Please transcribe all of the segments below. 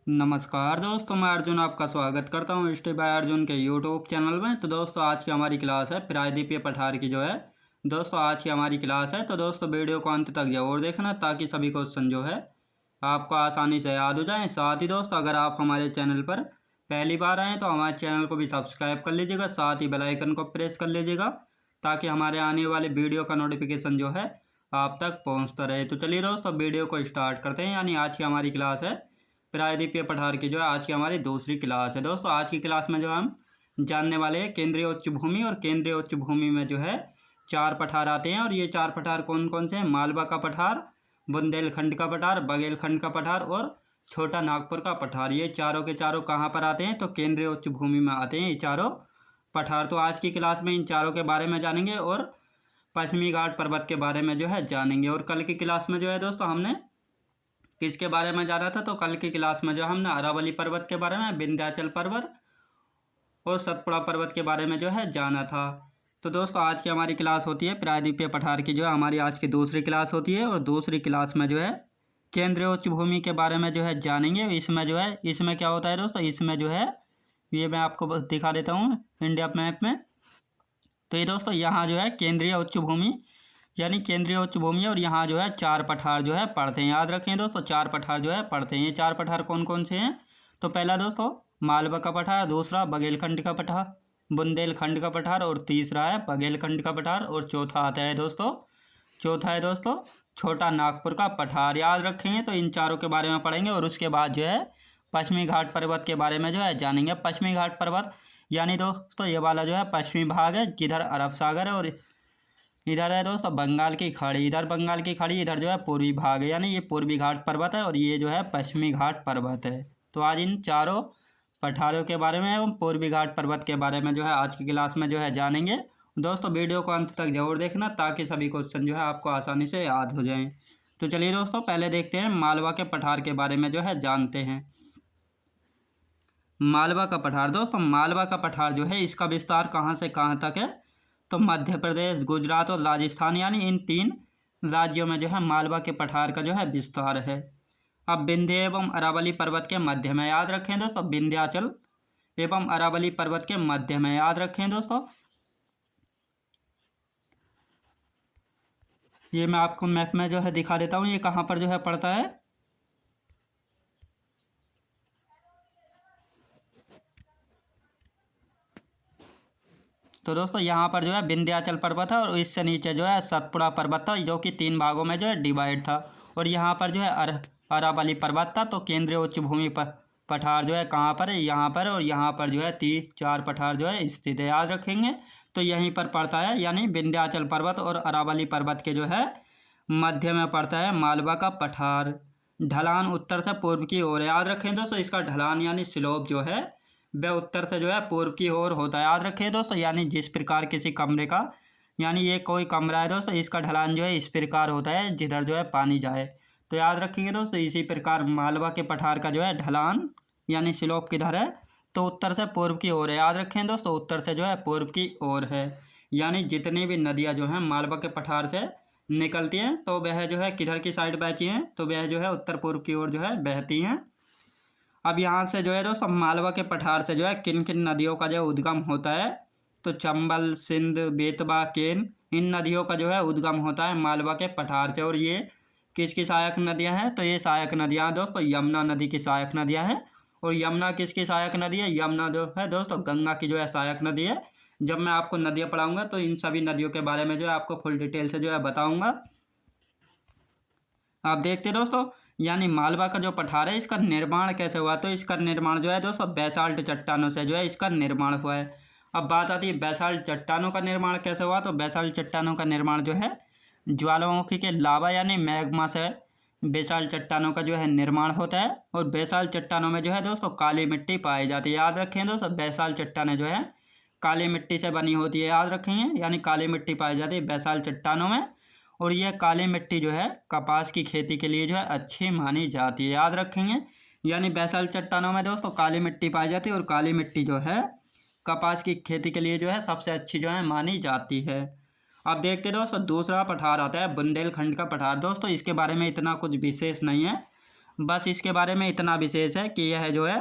नमस्कार दोस्तों, मैं अर्जुन आपका स्वागत करता हूँ स्टे बाय अर्जुन के यूट्यूब चैनल में। तो दोस्तों आज की हमारी क्लास है प्रायद्वीपीय पठार की जो है। दोस्तों आज की हमारी क्लास है, तो दोस्तों वीडियो को अंत तक जरूर देखना ताकि सभी क्वेश्चन जो है आपको आसानी से याद हो जाएं। साथ ही दोस्तों अगर आप हमारे चैनल पर पहली बार आएँ तो हमारे चैनल को भी सब्सक्राइब कर लीजिएगा, साथ ही बेल आइकन को प्रेस कर लीजिएगा ताकि हमारे आने वाले वीडियो का नोटिफिकेशन जो है आप तक पहुँचता रहे। तो चलिए दोस्तों वीडियो को स्टार्ट करते हैं। यानी आज की हमारी क्लास है प्रायद्वीपीय पठार की जो है आज की हमारी दूसरी क्लास है। दोस्तों आज की क्लास में जो हम जानने वाले हैं केंद्रीय उच्च भूमि, और केंद्रीय उच्च भूमि में जो है 4 पठार आते हैं। और ये 4 पठार कौन कौन से हैं? मालवा का पठार, बुंदेलखंड का पठार, बघेलखंड का पठार और छोटा नागपुर का पठार। ये चारों के चारों कहाँ पर आते हैं? तो केंद्रीय उच्च भूमि में आते हैं ये चारों पठार। तो आज की क्लास में इन चारों के बारे में जानेंगे और पश्चिमी घाट पर्वत के बारे में जो है जानेंगे। और कल की क्लास में जो है दोस्तों हमने किसके बारे में जाना था? तो कल की क्लास में जो हमने अरावली पर्वत के बारे में, विंध्याचल पर्वत और सतपुड़ा पर्वत के बारे में जो है जाना था। तो दोस्तों आज की हमारी क्लास होती है प्रायद्वीपीय पठार की जो है हमारी आज की दूसरी क्लास होती है। और दूसरी क्लास में जो है केंद्रीय उच्च भूमि के बारे में जो है जानेंगे। इसमें जो है इसमें क्या होता है दोस्तों? इसमें जो है ये मैं आपको दिखा देता हूँ इंडिया मैप में। तो ये दोस्तों यहाँ जो है केंद्रीय उच्च भूमि यानी केंद्रीय उच्च भूमि है, और यहाँ जो है 4 पठार जो है पड़ते हैं। याद रखें दोस्तों 4 पठार जो है पड़ते हैं। ये 4 पठार कौन कौन से हैं? तो पहला दोस्तों मालवा का पठार, दूसरा बघेलखंड का पठार, बुंदेलखंड का पठार, और तीसरा है बघेलखंड का पठार, और चौथा है दोस्तों छोटा नागपुर का पठार। याद रखेंगे तो इन चारों के बारे में पढ़ेंगे। और उसके बाद जो है पश्चिमी घाट पर्वत के बारे में जो है जानेंगे। पश्चिमी घाट पर्वत यानी दोस्तों ये वाला जो है पश्चिमी भाग है, जिधर अरब सागर है, और इधर है दोस्तों बंगाल की खाड़ी, इधर बंगाल की खाड़ी, इधर जो है पूर्वी भाग है, यानी ये पूर्वी घाट पर्वत है, और ये जो है पश्चिमी घाट पर्वत है। तो आज इन चारों पठारों के बारे में एवं पूर्वी घाट पर्वत के बारे में जो है आज की क्लास में जो है जानेंगे। दोस्तों वीडियो को अंत तक जरूर देखना ताकि सभी क्वेश्चन जो है आपको आसानी से याद हो जाएं। तो चलिए दोस्तों पहले देखते हैं मालवा के पठार के बारे में जो है जानते हैं। मालवा का पठार दोस्तों, मालवा का पठार जो है इसका विस्तार कहाँ से कहाँ तक है? तो मध्य प्रदेश, गुजरात और राजस्थान यानी इन 3 राज्यों में जो है मालवा के पठार का जो है विस्तार है। अब विंध्य एवं अरावली पर्वत के मध्य में, याद रखें दोस्तों विंध्याचल एवं अरावली पर्वत के मध्य में, याद रखें दोस्तों। ये मैं आपको मैप में जो है दिखा देता हूँ ये कहाँ पर जो है पड़ता है। तो दोस्तों यहाँ पर जो है विंध्याचल पर्वत है, और इससे नीचे जो है सतपुड़ा पर्वत था जो कि 3 भागों में जो है डिवाइड था। और यहाँ पर जो है अरावली पर्वत था। तो केंद्रीय उच्च भूमि पर पठार जो है कहाँ पर है? यहाँ पर। और यहाँ पर जो है 4 पठार जो है स्थित है, याद रखेंगे। तो यहीं पर पड़ता है, यानी विंध्याचल पर्वत और अरावली पर्वत के जो है मध्य में पड़ता है मालवा का पठार। ढलान उत्तर से पूर्व की ओर, याद रखें दोस्तों इसका ढलान यानी स्लोप जो है वह उत्तर से जो है पूर्व की ओर होता है। याद रखिए दोस्तों, यानी जिस प्रकार किसी कमरे का, यानी ये कोई कमरा है दोस्तों, इसका ढलान जो है इस प्रकार होता है जिधर जो है पानी जाए। तो याद रखेंगे दोस्तों इसी प्रकार मालवा के पठार का जो है ढलान यानी स्लोप किधर है? तो उत्तर से पूर्व की ओर है। याद रखें दोस्तों उत्तर से जो है पूर्व की ओर है। यानी जितनी भी नदियाँ जो हैं मालवा के पठार से निकलती हैं तो वह जो है किधर की साइड बहती हैं? तो वह जो है उत्तर पूर्व की ओर जो है बहती हैं। अब यहाँ से जो है दोस्तों मालवा के पठार से जो है किन किन नदियों का जो उद्गम होता है? तो चंबल, सिंध, बेतवा, केन, इन नदियों का जो है उद्गम होता है मालवा के पठार से। और ये किसकी सहायक नदियाँ हैं? तो ये सहायक नदियाँ हैं दोस्तों यमुना नदी की सहायक नदियाँ हैं। और यमुना किसकी सहायक नदी है? यमुना जो है दोस्तों गंगा की जो है सहायक नदी है। जब मैं आपको नदियाँ पढ़ाऊँगा तो इन सभी नदियों के बारे में जो है आपको फुल डिटेल से जो है बताऊँगा। आप देखते दोस्तों, यानी मालवा का जो पठार है इसका निर्माण कैसे हुआ? तो इसका निर्माण जो है दोस्तों बेसाल्ट चट्टानों से जो है इसका निर्माण हुआ है। अब बात आती है बेसाल्ट चट्टानों का निर्माण कैसे हुआ? तो बेसाल्ट चट्टानों का निर्माण जो है ज्वालामुखी के लावा यानी मैग्मा से बेसाल्ट चट्टानों का जो है निर्माण होता है। और बेसाल्ट चट्टानों में जो है दोस्तों काली मिट्टी पाई जाती है। याद रखें दोस्तों बेसाल्ट चट्टानें जो है काली मिट्टी से बनी होती है, याद रखेंगे। यानी काली मिट्टी पाई जाती है बेसाल्ट चट्टानों में। और यह काली मिट्टी जो है कपास की खेती के लिए जो है अच्छी मानी जाती है, याद रखेंगे। यानी बेसाल्ट चट्टानों में दोस्तों काली मिट्टी पाई जाती है, और काली मिट्टी जो है कपास की खेती के लिए जो है सबसे अच्छी जो है मानी जाती है। अब देखते दोस्तों दूसरा पठार आता है बुंदेलखंड का पठार। दोस्तों इसके बारे में इतना कुछ विशेष नहीं है। बस इसके बारे में इतना विशेष है कि यह जो है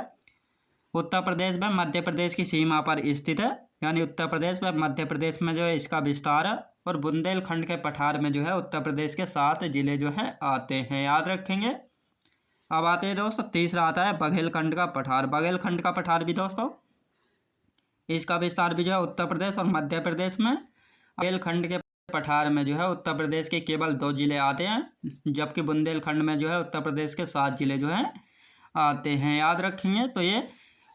उत्तर प्रदेश में मध्य प्रदेश की सीमा पर स्थित है, यानी उत्तर प्रदेश में मध्य प्रदेश में जो है इसका विस्तार है। और बुंदेलखंड के पठार में जो है उत्तर प्रदेश के 7 जिले जो है आते हैं, याद रखेंगे। अब आते हैं दोस्तों, तीसरा आता है बघेलखंड का पठार। बघेलखंड का पठार भी दोस्तों इसका विस्तार भी जो है उत्तर प्रदेश और मध्य प्रदेश में। बघेलखंड के पठार में जो है उत्तर प्रदेश के केवल 2 जिले आते हैं, जबकि बुंदेलखंड में जो है उत्तर प्रदेश के 7 जिले जो हैं आते हैं, याद रखेंगे। तो ये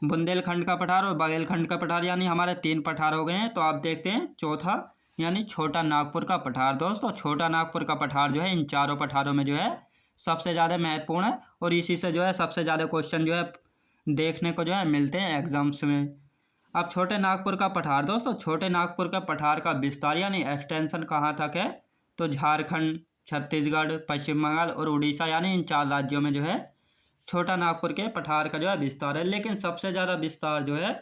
बुंदेलखंड का पठार और बघेलखंड का पठार यानी हमारे 3 पठार हो गए हैं। तो आप देखते हैं चौथा यानी छोटा नागपुर का पठार। दोस्तों छोटा नागपुर का पठार जो है इन चारों पठारों में जो है सबसे ज़्यादा महत्वपूर्ण है और इसी से जो है सबसे ज़्यादा क्वेश्चन जो है देखने को जो है मिलते हैं एग्जाम्स में। अब छोटे नागपुर का पठार, दोस्तों छोटे नागपुर का पठार का विस्तार यानी एक्सटेंशन कहाँ तक है, तो झारखंड, छत्तीसगढ़, पश्चिम बंगाल और उड़ीसा यानी इन 4 राज्यों में जो है छोटा नागपुर के पठार का जो है विस्तार है। लेकिन सबसे ज़्यादा विस्तार जो है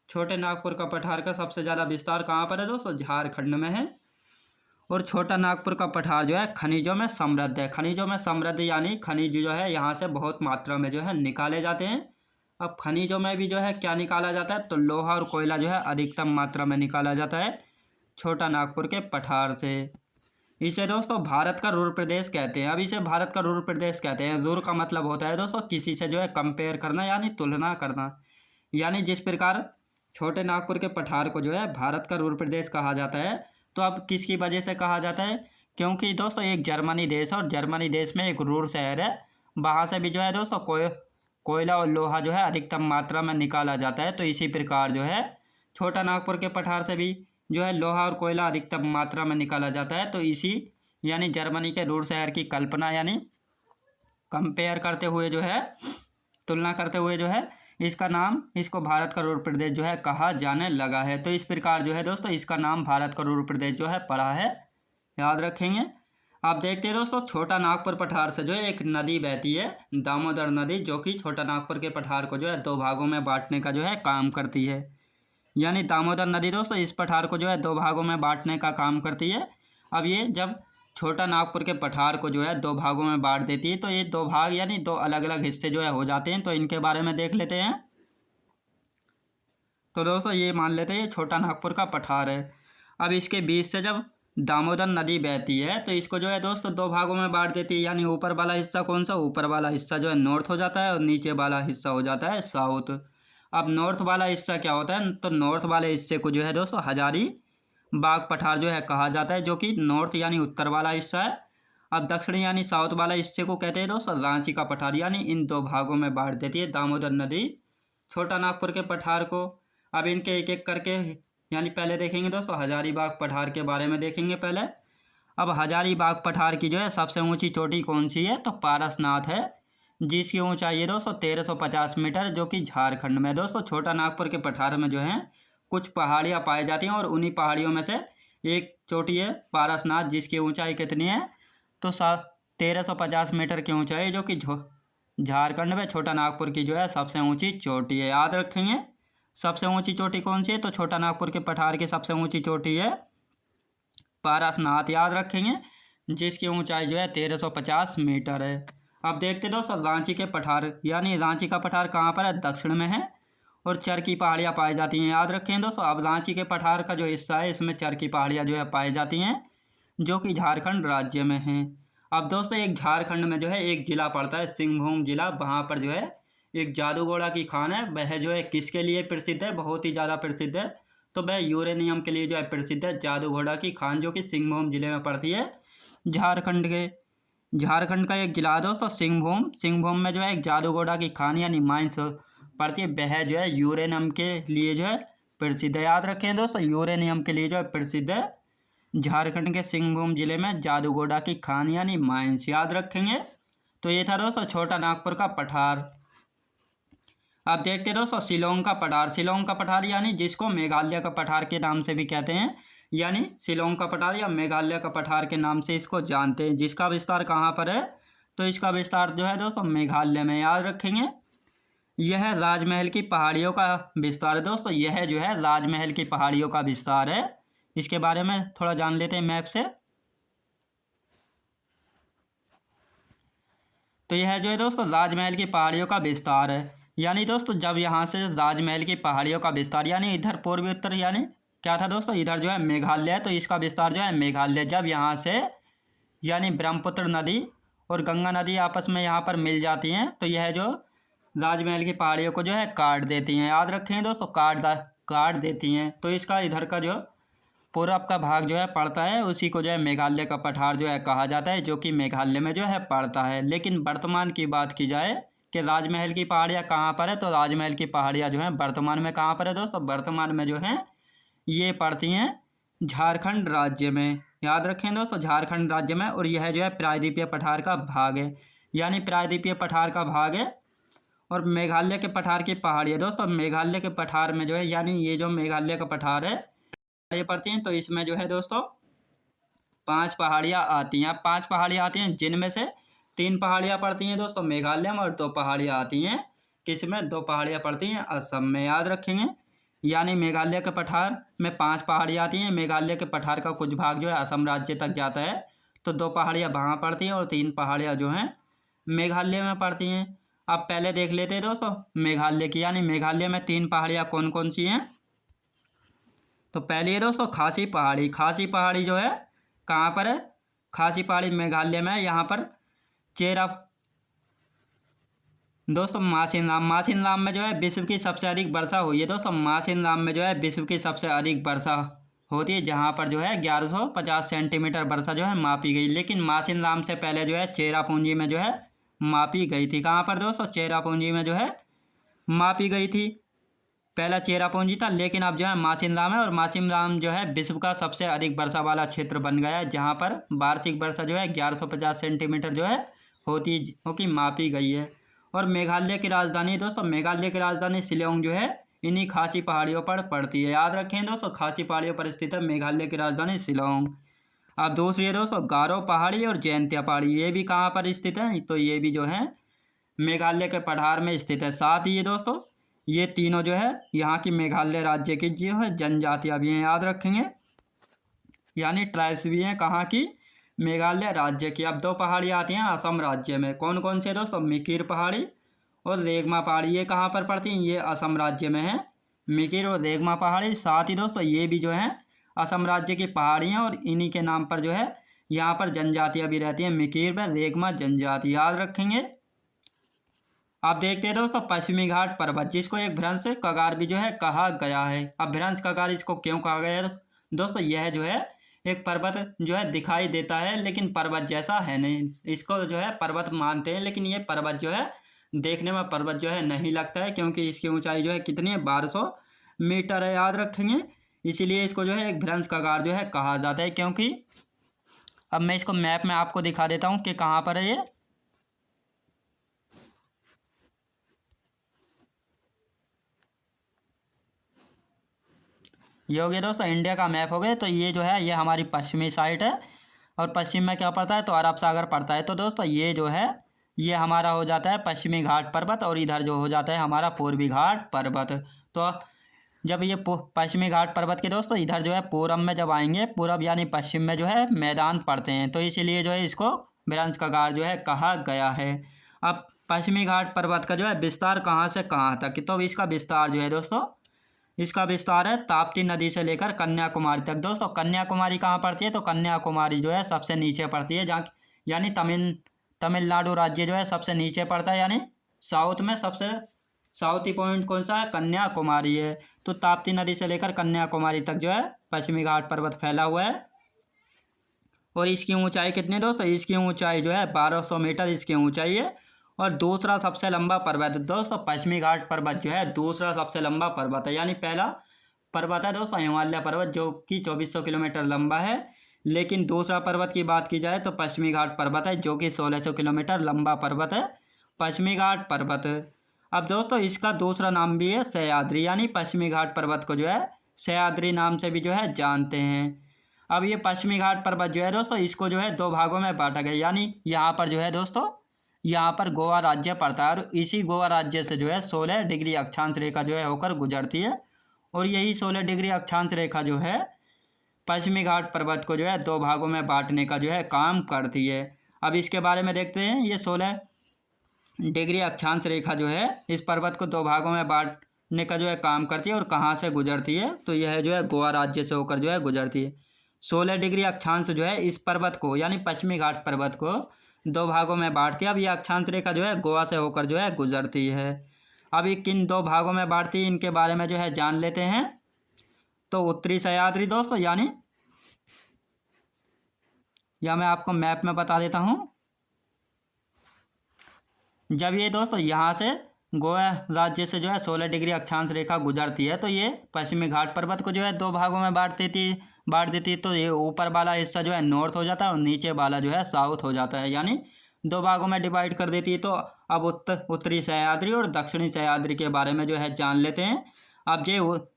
छोटे नागपुर का पठार का सबसे ज़्यादा विस्तार कहाँ पर है दोस्तों, झारखंड में है। और छोटा नागपुर का पठार जो है खनिजों में समृद्ध है। खनिजों में समृद्ध यानी खनिज जो है यहाँ से बहुत मात्रा में जो है निकाले जाते हैं। अब खनिजों में भी जो है क्या निकाला जाता है, तो लोहा और कोयला जो है अधिकतम मात्रा में निकाला जाता है छोटा नागपुर के पठार से। इसे दोस्तों भारत का रुर प्रदेश कहते हैं। अब इसे भारत का रुर प्रदेश कहते हैं। रुर का मतलब होता है दोस्तों किसी से जो है कंपेयर करना यानी तुलना करना। यानी जिस प्रकार छोटे नागपुर के पठार को जो है भारत का रुर प्रदेश कहा जाता है, तो अब किसकी वजह से कहा जाता है, क्योंकि दोस्तों एक जर्मनी देश है और जर्मनी देश में एक रुर शहर है, वहाँ से भी जो है दोस्तों कोयला और लोहा जो है अधिकतम मात्रा में निकाला जाता है। तो इसी प्रकार जो है छोटा नागपुर के पठार से भी जो है लोहा और कोयला अधिकतम मात्रा में निकाला जाता है। तो इसी यानी जर्मनी के रुर शहर की कल्पना यानी कंपेयर करते हुए जो है तुलना करते हुए जो है इसको भारत का रुर प्रदेश जो है कहा जाने लगा है। तो इस प्रकार जो है दोस्तों इसका नाम भारत का रुर प्रदेश जो है पड़ा है, याद रखेंगे। आप देखते हैं दोस्तों छोटा नागपुर पठार से जो है एक नदी बहती है, दामोदर नदी, जो कि छोटा नागपुर के पठार को जो है 2 भागों में बांटने का जो है काम करती है। यानी दामोदर नदी दोस्तों इस पठार को जो है 2 भागों में बांटने का काम करती है। अब ये जब छोटा नागपुर के पठार को जो है 2 भागों में बांट देती है, तो ये 2 भाग यानी 2 अलग अलग हिस्से जो है हो जाते हैं। तो इनके बारे में देख लेते हैं। तो दोस्तों ये मान लेते हैं ये छोटा नागपुर का पठार है। अब इसके बीच से जब दामोदर नदी बहती है तो इसको जो है दोस्तों 2 भागों में बांट देती है। यानी ऊपर वाला हिस्सा कौन सा, ऊपर वाला हिस्सा जो है नॉर्थ हो जाता है और नीचे वाला हिस्सा हो जाता है साउथ। अब नॉर्थ वाला हिस्सा क्या होता है, तो नॉर्थ वाले हिस्से को जो है दोस्तों हजारीबाग पठार जो है कहा जाता है, जो कि नॉर्थ यानी उत्तर वाला हिस्सा है। अब दक्षिणी यानी साउथ वाला हिस्से को कहते हैं दोस्तों रांची का पठार। यानी इन 2 भागों में बांट देती है दामोदर नदी छोटा नागपुर के पठार को। अब इनके एक एक करके यानी पहले देखेंगे दोस्तों हजारीबाग पठार के बारे में देखेंगे पहले। अब हजारीबाग पठार की जो है सबसे ऊंची चोटी कौन सी है, तो पारसनाथ है, जिसकी ऊंचाई है दोस्तों 1350 मीटर, जो कि झारखंड में। दोस्तों छोटा नागपुर के पठार में जो है कुछ पहाड़ियाँ पाई जाती हैं और उन्हीं पहाड़ियों में से एक चोटी है पारसनाथ, जिसकी ऊंचाई कितनी है, तो 1350 मीटर की ऊंचाई, जो कि झारखंड में छोटा नागपुर की जो है सबसे ऊँची चोटी है, याद रखेंगे। सबसे ऊंची चोटी कौन सी है, तो छोटा नागपुर के पठार की सबसे ऊंची चोटी है पारसनाथ, याद रखेंगे, जिसकी ऊंचाई जो है 1350 मीटर है। अब देखते दोस्तों रांची के पठार, यानी रांची का पठार कहाँ पर है, दक्षिण में है और चर की पहाड़ियाँ पाई जाती हैं, याद रखें दोस्तों। अब रांची के पठार का जो हिस्सा है इसमें चर की पहाड़ियाँ जो है पाई जाती हैं, जो कि झारखंड राज्य में हैं। अब दोस्तों एक झारखंड में जो है एक जिला पड़ता है सिंहभूम जिला, वहाँ पर जो है एक जादूगोड़ा की खान है। वह जो है किसके लिए प्रसिद्ध है, बहुत ही ज़्यादा प्रसिद्ध है, तो वह यूरेनियम के लिए जो है प्रसिद्ध है, जादूगोड़ा की खान, जो कि सिंहभूम जिले में पड़ती है झारखंड का एक जिला है दोस्तों सिंहभूम में जो है एक जादूगोड़ा की खान यानी माइंस पड़ती है। वह जो है यूरेनियम के लिए जो है प्रसिद्ध है, याद रखें दोस्तों, यूरेनियम के लिए जो है प्रसिद्ध है झारखंड के सिंहभूम जिले में जादूगोड़ा की खान यानी माइंस, याद रखेंगे। तो ये था दोस्तों छोटा नागपुर का पठार। अब देखते दोस्तों शिलोंग का पठार यानी जिसको मेघालय का पठार के नाम से भी कहते हैं, यानी शिलोंग का पठार या मेघालय का पठार के नाम से इसको जानते हैं, जिसका विस्तार कहाँ पर है, तो इसका विस्तार जो है दोस्तों मेघालय में, याद रखेंगे। यह राजमहल की पहाड़ियों का विस्तार है दोस्तों, यह जो है राजमहल की पहाड़ियों का विस्तार है। इसके बारे में थोड़ा जान लेते हैं मैप से। तो यह जो है दोस्तों राजमहल की पहाड़ियों का विस्तार है। यानी दोस्तों जब यहाँ से राजमहल की पहाड़ियों का विस्तार, यानी इधर पूर्वी उत्तर, यानी क्या था दोस्तों, इधर जो है मेघालय है, तो इसका विस्तार जो है मेघालय, जब यहाँ से यानी ब्रह्मपुत्र नदी और गंगा नदी आपस में यहाँ पर मिल जाती हैं, तो यह जो राजमहल की पहाड़ियों को जो है काट देती हैं। याद रखें दोस्तों, काट देती हैं। तो इसका इधर का जो पूरब का भाग जो है पड़ता है, उसी को जो है मेघालय का पठार जो है कहा जाता है, जो कि मेघालय में जो है पड़ता है। लेकिन वर्तमान की बात की जाए कि राजमहल की पहाड़ियाँ कहाँ पर है, तो राजमहल की पहाड़ियाँ जो हैं वर्तमान में कहाँ पर है दोस्तों, वर्तमान में जो हैं ये पड़ती हैं झारखंड राज्य में। याद रखें दोस्तों, झारखंड राज्य में। और यह जो है प्रायद्वीपीय पठार का भाग है, यानी प्रायद्वीपीय पठार का भाग है। और मेघालय के पठार की पहाड़ी है दोस्तों, मेघालय के पठार में जो है, यानी ये जो मेघालय का पठार है ये पड़ती हैं, तो इसमें जो है दोस्तों 5 पहाड़ियाँ आती हैं। 5 पहाड़ियाँ आती हैं, जिनमें से 3 पहाड़ियाँ पड़ती हैं दोस्तों मेघालय में, और 2 पहाड़ियाँ आती हैं किसमें, 2 पहाड़ियाँ पड़ती हैं असम में। याद रखेंगे, यानी मेघालय के पठार में 5 पहाड़ियाँ आती हैं। मेघालय के पठार का कुछ भाग जो है असम राज्य तक जाता है, तो 2 पहाड़ियाँ वहाँ पड़ती हैं और 3 पहाड़ियाँ जो हैं मेघालय में पड़ती हैं। अब पहले देख लेते हैं दोस्तों मेघालय की, यानी मेघालय में 3 पहाड़ियाँ कौन कौन सी हैं। तो पहली है दोस्तों खासी पहाड़ी। खासी पहाड़ी जो है कहाँ पर है, खासी पहाड़ी मेघालय में है। यहाँ पर चेरा दोस्तों मासिनराम में जो है विश्व की सबसे अधिक वर्षा हुई है दोस्तों। मासिनराम में जो है विश्व की सबसे अधिक वर्षा होती है, जहाँ पर जो है 1150 सेंटीमीटर वर्षा जो है मापी गई। लेकिन मासिनराम से पहले जो है चेरापूंजी में जो है मापी गई थी। कहाँ पर दोस्तों, चेरापूंजी में जो है मापी गई थी। पहला चेरापूंजी था, लेकिन अब जो है मासिनराम है। और मासिनराम जो है विश्व का सबसे अधिक वर्षा वाला क्षेत्र बन गया है, जहाँ पर वार्षिक वर्षा जो है 1150 सेंटीमीटर जो है होती मापी गई है। और मेघालय की राजधानी दोस्तों, मेघालय की राजधानी शिलोंग जो है इन्हीं खासी पहाड़ियों पर पड़ती है। याद रखें दोस्तों, खासी पहाड़ियों पर स्थित है मेघालय की राजधानी शिलोंग। अब दूसरी है दोस्तों गारो पहाड़ी और जयंतिया पहाड़ी, ये भी कहाँ पर स्थित है, तो ये भी जो है मेघालय के पठार में स्थित है। साथ ही ये दोस्तों ये तीनों जो है यहाँ की मेघालय राज्य की जो है जनजातियाँ भी हैं। याद रखेंगे, यानी ट्राइब्स भी हैं कहाँ की, मेघालय राज्य की। अब 2 पहाड़ियाँ आती हैं असम राज्य में। कौन कौन से दोस्तों, मिकिर पहाड़ी और रेगमा पहाड़ी। ये कहाँ पर पड़ती हैं, ये असम राज्य में है, मिकिर और रेगमा पहाड़ी। साथ ही दोस्तों ये भी जो है असम राज्य की पहाड़ी हैं, और इन्हीं के नाम पर जो है यहाँ पर जनजातियाँ भी रहती हैं, मिकिर व रेगमा जनजाति। याद रखेंगे। अब देखते हैं दोस्तों पश्चिमी घाट पर्वत, जिसको एक भ्रंश कगार भी जो है कहा गया है। अब भ्रंश कगार इसको क्यों कहा गया है दोस्तों, यह जो है एक पर्वत जो है दिखाई देता है, लेकिन पर्वत जैसा है नहीं। इसको जो है पर्वत मानते हैं, लेकिन ये पर्वत जो है देखने में पर्वत जो है नहीं लगता है, क्योंकि इसकी ऊंचाई जो है कितनी है, 1200 मीटर है। याद रखेंगे, इसीलिए इसको जो है एक भ्रंश कगार जो है कहा जाता है। क्योंकि अब मैं इसको मैप में आपको दिखा देता हूँ कि कहाँ पर है ये हो गया दोस्तों इंडिया का मैप हो गया। तो ये जो है ये हमारी पश्चिमी साइड है, और पश्चिम में क्या पड़ता है, तो अरब सागर पड़ता है। तो दोस्तों ये जो है ये हमारा हो जाता है पश्चिमी घाट पर्वत, और इधर जो हो जाता है हमारा पूर्वी घाट पर्वत। तो जब ये पश्चिमी घाट पर्वत के दोस्तों इधर जो है पूरब में जब आएंगे, पूरब यानी पश्चिम में जो है मैदान पड़ते हैं, तो इसीलिए जो है इसको भ्रंश कगार जो है कहा गया है। अब पश्चिमी घाट पर्वत का जो है विस्तार कहाँ से कहाँ तक, तो इसका विस्तार जो है दोस्तों, इसका विस्तार है ताप्ती नदी से लेकर कन्याकुमारी तक। दोस्तों कन्याकुमारी कहाँ पड़ती है, तो कन्याकुमारी जो है सबसे नीचे पड़ती है, जहाँ यानी तमिलनाडु राज्य जो है सबसे नीचे पड़ता है, यानी साउथ में सबसे साउथी पॉइंट कौन सा है, कन्याकुमारी है। तो ताप्ती नदी से लेकर कन्याकुमारी तक जो है पश्चिमी घाट पर्वत फैला हुआ है। और इसकी ऊंचाई कितनी दोस्तों, इसकी ऊंचाई जो है 1200 मीटर इसकी ऊंचाई है। और दूसरा सबसे लंबा पर्वत दोस्तों पश्चिमी घाट पर्वत जो है दूसरा सबसे लंबा पर्वत है, यानी पहला पर्वत है दोस्तों हिमालय पर्वत, जो कि 2400 किलोमीटर लंबा है। लेकिन दूसरा पर्वत की बात की जाए तो पश्चिमी घाट पर्वत है, जो कि 1600 किलोमीटर लंबा पर्वत है, पश्चिमी घाट पर्वत। अब दोस्तों इसका दूसरा नाम भी है सह्याद्री, यानी पश्चिमी घाट पर्वत को जो है सह्याद्री नाम से भी जो है जानते हैं। अब ये पश्चिमी घाट पर्वत जो है दोस्तों इसको जो है 2 भागों में बांटा गया, यानी यहाँ पर जो है दोस्तों यहाँ पर गोवा राज्य पड़ता है, और इसी गोवा राज्य से जो है 16 डिग्री अक्षांश रेखा जो है होकर गुजरती है। और यही 16 डिग्री अक्षांश रेखा जो है पश्चिमी घाट पर्वत को जो है 2 भागों में बांटने का जो है काम करती है। अब इसके बारे में देखते हैं, ये 16 डिग्री अक्षांश रेखा जो है इस पर्वत को दो भागों में बांटने का जो है काम करती है और कहाँ से गुजरती है, तो यह जो है गोवा राज्य से होकर जो है गुजरती है। 16 डिग्री अक्षांश जो है इस पर्वत को यानी पश्चिमी घाट पर्वत को दो भागों में बांटती है। अब यह अक्षांश रेखा जो है गोवा से होकर जो है गुजरती है। अब ये किन दो भागों में बांटती है इनके बारे में जो है जान लेते हैं। तो उत्तरी सह्याद्री दोस्तों, यानी या मैं आपको मैप में बता देता हूँ। जब ये दोस्तों यहाँ से गोवा राज्य से जो है 16 डिग्री अक्षांश रेखा गुजरती है तो ये पश्चिमी घाट पर्वत को जो है दो भागों में बांट देती। तो ये ऊपर वाला हिस्सा जो है नॉर्थ हो जाता है और नीचे वाला जो है साउथ हो जाता है, यानी दो भागों में डिवाइड कर देती है। तो अब उत्तरी सह्याद्री और दक्षिणी सह्याद्री के बारे में जो है जान लेते हैं। अब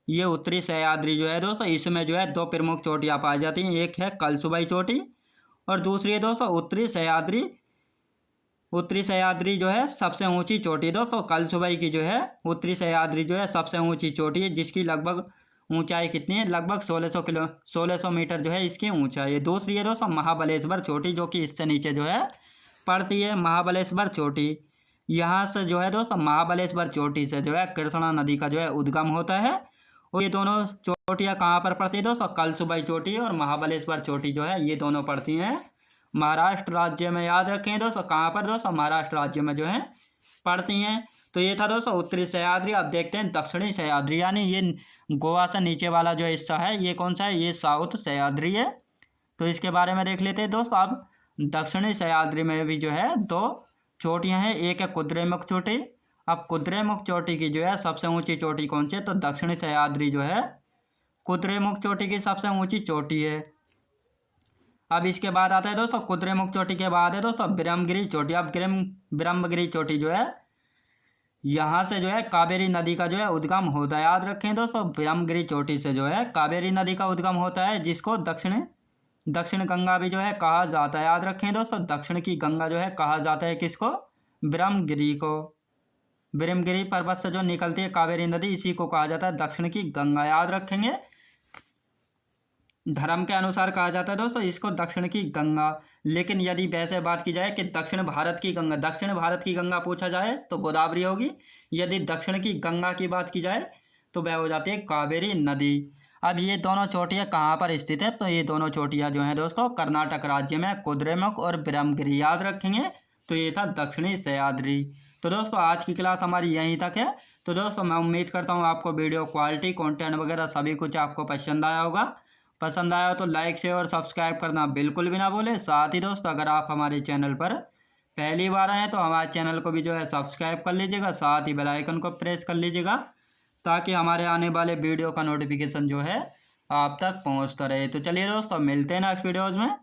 ये उत्तरी सह्याद्री जो है दोस्तों, इसमें जो है दो प्रमुख चोटियाँ पाई जाती हैं। एक है कलसुबाई चोटी और दूसरी है दोस्तों उत्तरी सह्याद्री। उत्तरी सह्याद्री जो है सबसे ऊंची चोटी है दोस्तों। कलसुबाई की जो है उत्तरी सह्याद्री जो है सबसे ऊंची चोटी है, जिसकी लगभग ऊंचाई कितनी है, लगभग 1600 मीटर जो है इसकी ऊंचाई है। दूसरी है दोस्तों महाबलेश्वर चोटी, जो कि इससे नीचे जो है पड़ती है। महाबलेश्वर चोटी, यहाँ से जो है दोस्तों महाबलेश्वर चोटी से जो है कृष्णा नदी का जो है उद्गम होता है। और ये दोनों चोटियाँ कहाँ पर पड़ती है दोस्तों, कलसुबाई चोटी और महाबलेश्वर चोटी जो है ये दोनों पड़ती हैं महाराष्ट्र राज्य में। याद रखें दोस्तों, कहाँ पर दोस्तों, महाराष्ट्र राज्य में जो है पड़ती हैं। तो ये था दोस्तों उत्तरी सह्याद्री। अब देखते हैं दक्षिणी सह्याद्री, यानी ये गोवा से नीचे वाला जो हिस्सा है ये कौन सा है, ये साउथ सह्याद्री है। तो इसके बारे में देख लेते हैं दोस्तों। अब दक्षिणी सह्याद्री में भी जो है दो चोटियाँ हैं, एक है कुद्रेमुख चोटी। अब कुद्रेमुख चोटी की जो है सबसे ऊंची चोटी कौन सी है, तो दक्षिणी सह्याद्री जो है कुद्रेमुख चोटी की सबसे ऊंची चोटी है। अब इसके बाद आता है दोस्तों कुद्रेमुख चोटी के बाद है दोस्तों ब्रह्मगिरी चोटी। अब ब्रह्मगिरी चोटी जो है यहाँ से जो है कावेरी नदी का जो है उद्गम होता है। याद रखें दोस्तों, ब्रह्मगिरी चोटी से जो है कावेरी नदी का उद्गम होता है, जिसको दक्षिण गंगा भी जो है कहा जाता है। याद रखें दोस्तों, दक्षिण की गंगा जो है कहा जाता है किसको, ब्रह्मगिरी को। ब्रह्मगिरी पर्वत से जो निकलती है कावेरी नदी, इसी को कहा जाता है दक्षिण की गंगा। याद रखेंगे, धर्म के अनुसार कहा जाता है दोस्तों इसको दक्षिण की गंगा। लेकिन यदि वैसे बात की जाए कि दक्षिण भारत की गंगा पूछा जाए तो गोदावरी होगी। यदि दक्षिण की गंगा की बात की जाए तो वह हो जाती है कावेरी नदी। अब ये दोनों चोटियाँ कहाँ पर स्थित है, तो ये दोनों चोटियाँ जो हैं दोस्तों कर्नाटक राज्य में कुद्रेमुख और ब्रह्मगिरी। याद रखेंगे, तो ये था दक्षिणी सह्याद्री। तो दोस्तों आज की क्लास हमारी यहीं तक है। तो दोस्तों मैं उम्मीद करता हूँ आपको वीडियो क्वालिटी, कंटेंट वगैरह सभी कुछ आपको पसंद आया होगा। पसंद आया तो लाइक शेयर और सब्सक्राइब करना बिल्कुल भी ना भूलें। साथ ही दोस्तों अगर आप हमारे चैनल पर पहली बार आए तो हमारे चैनल को भी जो है सब्सक्राइब कर लीजिएगा, साथ ही बेल आइकन को प्रेस कर लीजिएगा, ताकि हमारे आने वाले वीडियो का नोटिफिकेशन जो है आप तक पहुंचता रहे। तो चलिए दोस्तों मिलते हैं नेक्स्ट वीडियोज़ में।